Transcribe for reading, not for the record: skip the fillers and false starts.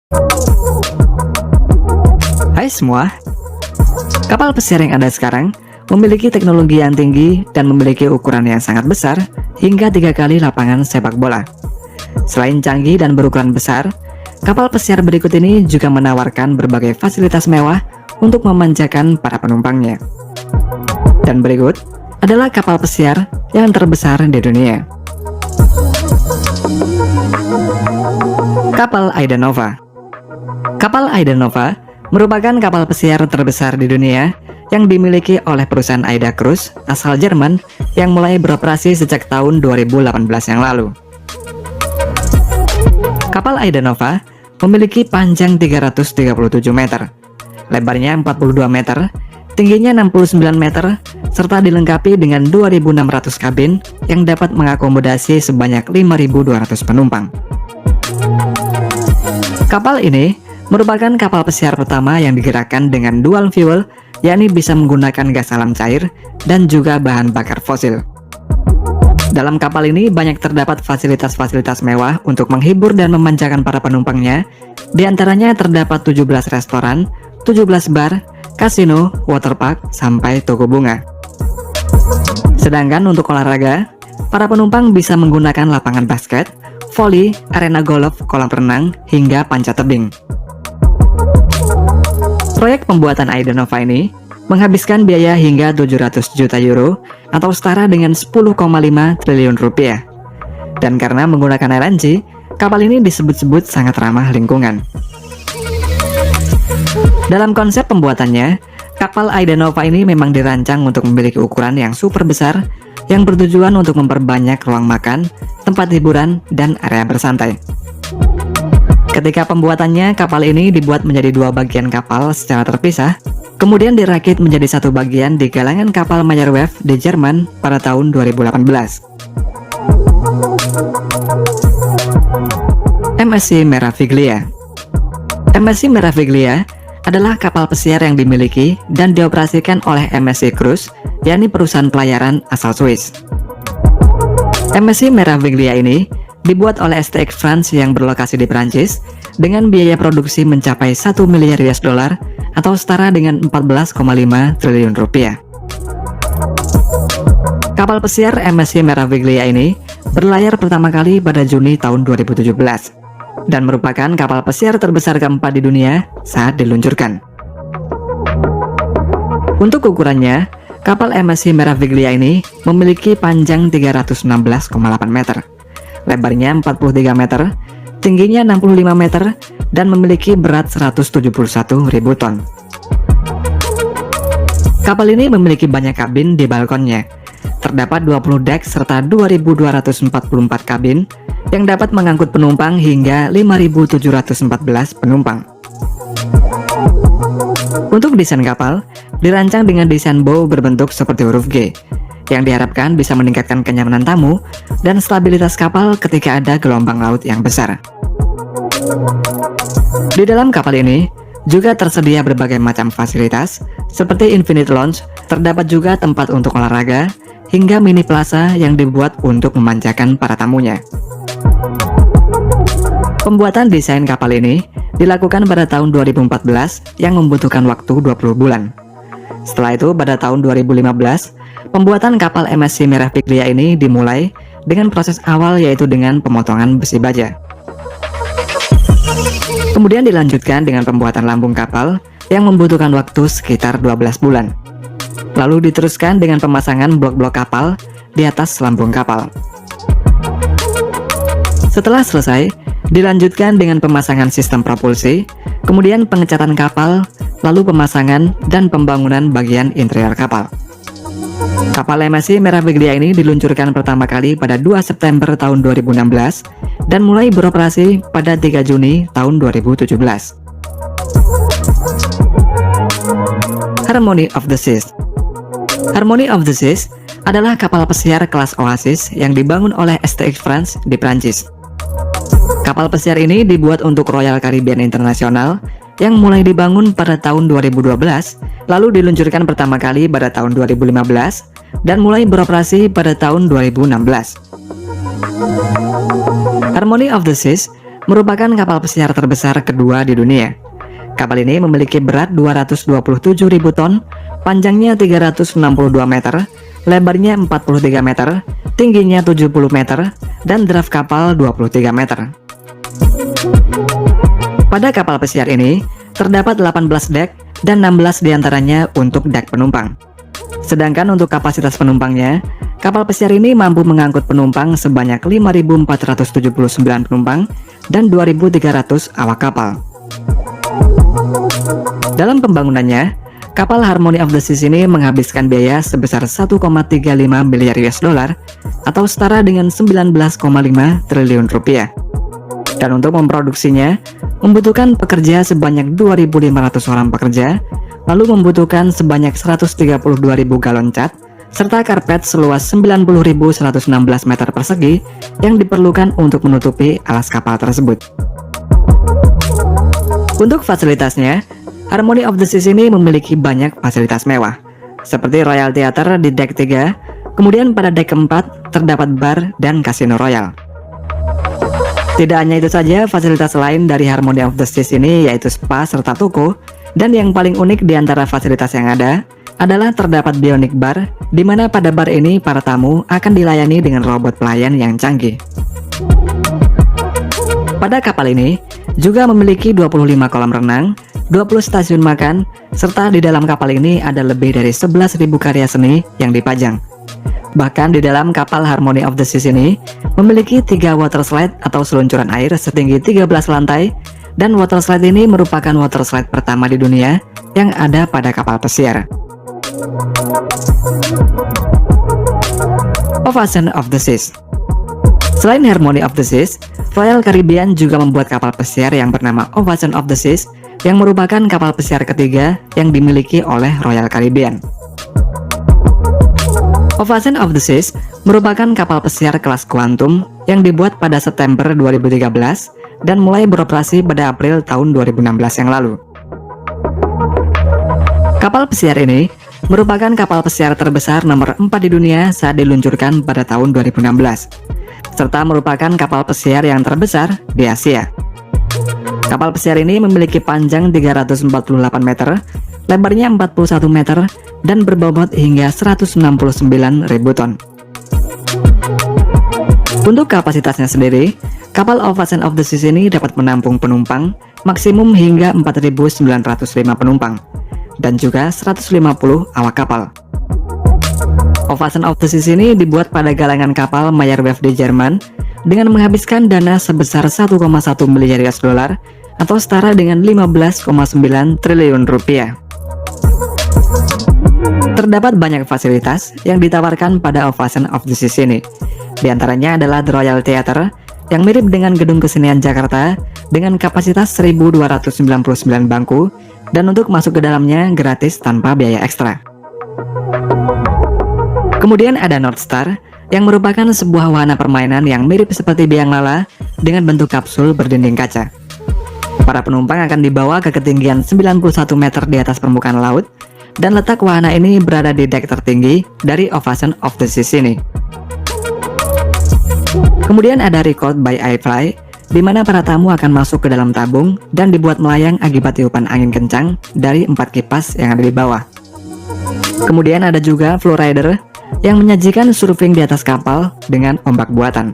Hai semua, kapal pesiar yang ada sekarang memiliki teknologi yang tinggi dan memiliki ukuran yang sangat besar hingga 3 kali lapangan sepak bola. Selain canggih dan berukuran besar, kapal pesiar berikut ini juga menawarkan berbagai fasilitas mewah untuk memanjakan para penumpangnya. Dan berikut adalah kapal pesiar yang terbesar di dunia. Kapal Aida Nova. Kapal Aida Nova merupakan kapal pesiar terbesar di dunia yang dimiliki oleh perusahaan Aida Cruise asal Jerman yang mulai beroperasi sejak tahun 2018 yang lalu. Kapal Aida Nova memiliki panjang 337 meter, lebarnya 42 meter, tingginya 69 meter, serta dilengkapi dengan 2.600 kabin yang dapat mengakomodasi sebanyak 5.200 penumpang. Kapal ini merupakan kapal pesiar pertama yang digerakkan dengan dual fuel, yakni bisa menggunakan gas alam cair dan juga bahan bakar fosil. Dalam kapal ini banyak terdapat fasilitas-fasilitas mewah untuk menghibur dan memanjakan para penumpangnya. Di antaranya terdapat 17 restoran, 17 bar, kasino, waterpark, sampai toko bunga. Sedangkan untuk olahraga, para penumpang bisa menggunakan lapangan basket, voli, arena golf, kolam renang, hingga panjat tebing. Proyek pembuatan Aida Nova ini menghabiskan biaya hingga 700 juta euro atau setara dengan 10,5 triliun rupiah. Dan karena menggunakan LNG, kapal ini disebut-sebut sangat ramah lingkungan. Dalam konsep pembuatannya, kapal Aida Nova ini memang dirancang untuk memiliki ukuran yang super besar yang bertujuan untuk memperbanyak ruang makan, tempat hiburan, dan area bersantai. Ketika pembuatannya, kapal ini dibuat menjadi 2 bagian kapal secara terpisah, kemudian dirakit menjadi 1 bagian di galangan kapal Meyerwerft di Jerman pada tahun 2018. MSC Meraviglia. MSC Meraviglia adalah kapal pesiar yang dimiliki dan dioperasikan oleh MSC Cruise, yakni perusahaan pelayaran asal Swiss. MSC Meraviglia ini dibuat oleh STX France yang berlokasi di Prancis dengan biaya produksi mencapai 1 miliar US dollar atau setara dengan 14,5 triliun rupiah. Kapal pesiar MSC Meraviglia ini berlayar pertama kali pada Juni tahun 2017 dan merupakan kapal pesiar terbesar keempat di dunia saat diluncurkan. Untuk ukurannya, kapal MSC Meraviglia ini memiliki panjang 316,8 meter, lebarnya 43 meter, tingginya 65 meter, dan memiliki berat 171.000 ton. Kapal ini memiliki banyak kabin di balkonnya. Terdapat 20 dek serta 2.244 kabin yang dapat mengangkut penumpang hingga 5.714 penumpang. Untuk desain kapal, dirancang dengan desain bow berbentuk seperti huruf G, yang diharapkan bisa meningkatkan kenyamanan tamu dan stabilitas kapal ketika ada gelombang laut yang besar. Di dalam kapal ini juga tersedia berbagai macam fasilitas seperti Infinite Lounge, terdapat juga tempat untuk olahraga, hingga mini plaza yang dibuat untuk memanjakan para tamunya. Pembuatan desain kapal ini dilakukan pada tahun 2014 yang membutuhkan waktu 20 bulan. Setelah itu pada tahun 2015, pembuatan kapal MSC Meraviglia ini dimulai dengan proses awal yaitu dengan pemotongan besi baja. Kemudian dilanjutkan dengan pembuatan lambung kapal yang membutuhkan waktu sekitar 12 bulan. Lalu diteruskan dengan pemasangan blok-blok kapal di atas lambung kapal. Setelah selesai, dilanjutkan dengan pemasangan sistem propulsi, kemudian pengecatan kapal, lalu pemasangan dan pembangunan bagian interior kapal. Kapal MSC Meraviglia ini diluncurkan pertama kali pada 2 September tahun 2016 dan mulai beroperasi pada 3 Juni tahun 2017. Harmony of the Seas. Harmony of the Seas adalah kapal pesiar kelas Oasis yang dibangun oleh STX France di Prancis. Kapal pesiar ini dibuat untuk Royal Caribbean International yang mulai dibangun pada tahun 2012, lalu diluncurkan pertama kali pada tahun 2015, dan mulai beroperasi pada tahun 2016. Harmony of the Seas merupakan kapal pesiar terbesar kedua di dunia. Kapal ini memiliki berat 227.000 ton, panjangnya 362 meter, lebarnya 43 meter, tingginya 70 meter, dan draft kapal 23 meter. Pada kapal pesiar ini, terdapat 18 dek dan 16 diantaranya untuk dek penumpang. Sedangkan untuk kapasitas penumpangnya, kapal pesiar ini mampu mengangkut penumpang sebanyak 5.479 penumpang dan 2.300 awak kapal. Dalam pembangunannya, kapal Harmony of the Seas ini menghabiskan biaya sebesar 1,35 miliar US dollar atau setara dengan 19,5 triliun rupiah. Dan untuk memproduksinya, membutuhkan pekerja sebanyak 2.500 orang pekerja, lalu membutuhkan sebanyak 132.000 galon cat, serta karpet seluas 90.116 meter persegi yang diperlukan untuk menutupi alas kapal tersebut. Untuk fasilitasnya, Harmony of the Seas ini memiliki banyak fasilitas mewah, seperti Royal Theater di dek 3, kemudian pada dek keempat terdapat bar dan kasino royal. Tidak hanya itu saja, fasilitas lain dari Harmony of the Seas ini yaitu spa serta toko, dan yang paling unik di antara fasilitas yang ada adalah terdapat bionic bar, di mana pada bar ini para tamu akan dilayani dengan robot pelayan yang canggih. Pada kapal ini juga memiliki 25 kolam renang, 20 stasiun makan, serta di dalam kapal ini ada lebih dari 11.000 karya seni yang dipajang. Bahkan di dalam kapal Harmony of the Seas ini memiliki 3 water slide atau seluncuran air setinggi 13 lantai, dan water slide ini merupakan water slide pertama di dunia yang ada pada kapal pesiar. Ovation of the Seas. Selain Harmony of the Seas, Royal Caribbean juga membuat kapal pesiar yang bernama Ovation of the Seas, yang merupakan kapal pesiar ketiga yang dimiliki oleh Royal Caribbean. Ovation of the Seas merupakan kapal pesiar kelas Quantum yang dibuat pada September 2013 dan mulai beroperasi pada April tahun 2016 yang lalu. Kapal pesiar ini merupakan kapal pesiar terbesar nomor 4 di dunia saat diluncurkan pada tahun 2016, serta merupakan kapal pesiar yang terbesar di Asia. Kapal pesiar ini memiliki panjang 348 meter, lebarnya 41 meter, dan berbobot hingga 169.000 ton. Untuk kapasitasnya sendiri, kapal Ovation of the Seas ini dapat menampung penumpang maksimum hingga 4.905 penumpang, dan juga 150 awak kapal. Ovation of the Seas ini dibuat pada galangan kapal Meyerwerft di Jerman dengan menghabiskan dana sebesar 1,1 miliar US dollar atau setara dengan 15,9 triliun rupiah. Terdapat banyak fasilitas yang ditawarkan pada Ovation of the Seas ini. Di antaranya adalah The Royal Theater yang mirip dengan Gedung Kesenian Jakarta dengan kapasitas 1.299 bangku, dan untuk masuk ke dalamnya gratis tanpa biaya ekstra. Kemudian ada North Star yang merupakan sebuah wahana permainan yang mirip seperti biang lala dengan bentuk kapsul berdinding kaca. Para penumpang akan dibawa ke ketinggian 91 meter di atas permukaan laut, dan letak wahana ini berada di dek tertinggi dari Ovation of the Seas ini. Kemudian ada Record by iFly, di mana para tamu akan masuk ke dalam tabung dan dibuat melayang akibat tiupan angin kencang dari 4 kipas yang ada di bawah. Kemudian ada juga Flowrider yang menyajikan surfing di atas kapal dengan ombak buatan.